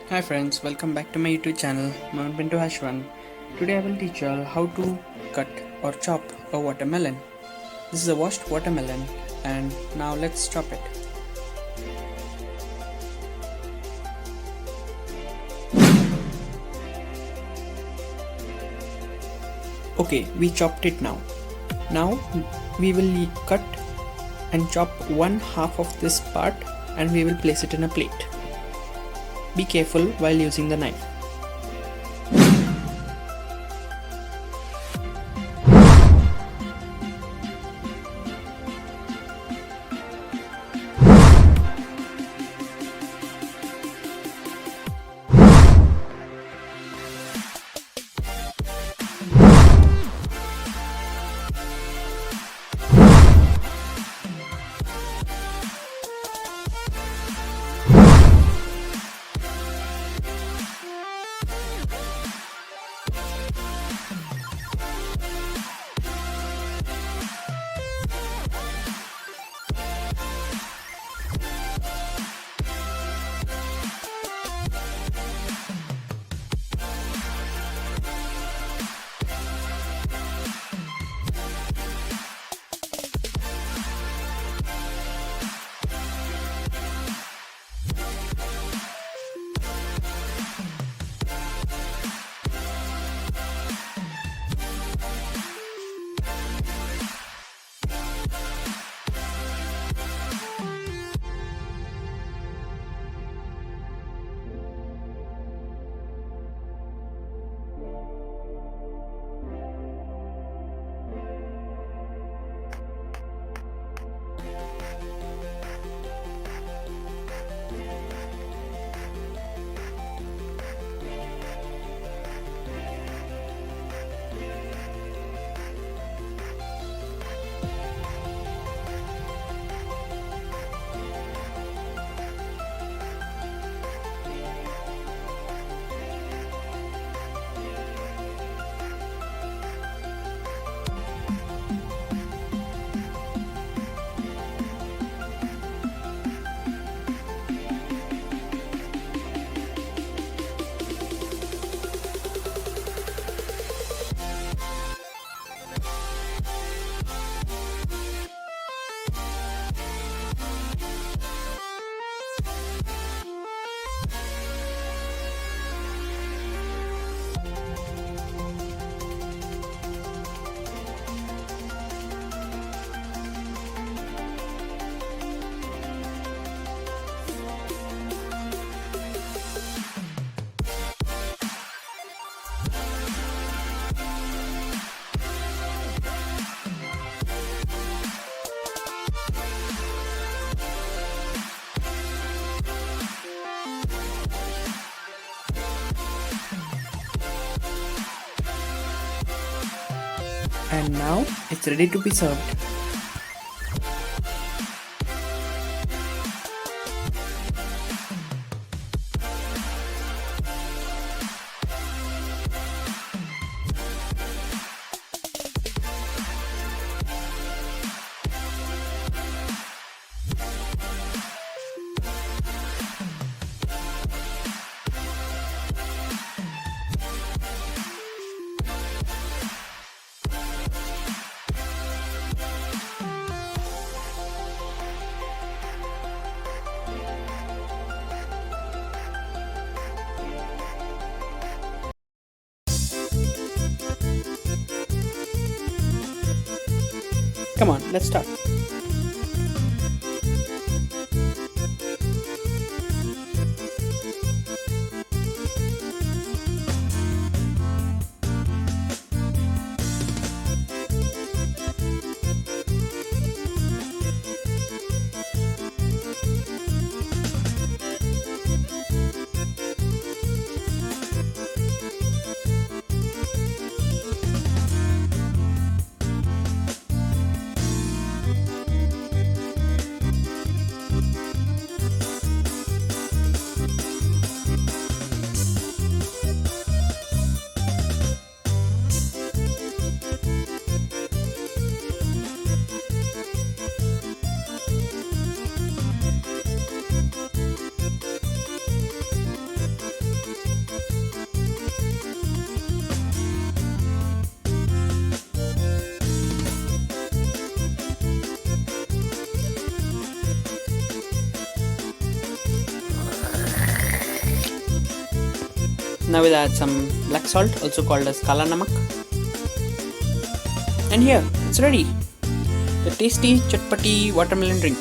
Hi friends, welcome back to my YouTube channel, Mount Pinto Hashwan. Today I will teach you all how to cut or chop a watermelon. This is a washed watermelon and now let's chop it. Okay, we chopped it now. Now we will cut and chop one half of this part and we will place it in a plate. Be careful while using the knife. And now it's ready to be served. Come on, let's start. Now we'll add some black salt, also called as kala namak. And here, it's ready. The tasty chatpati watermelon drink.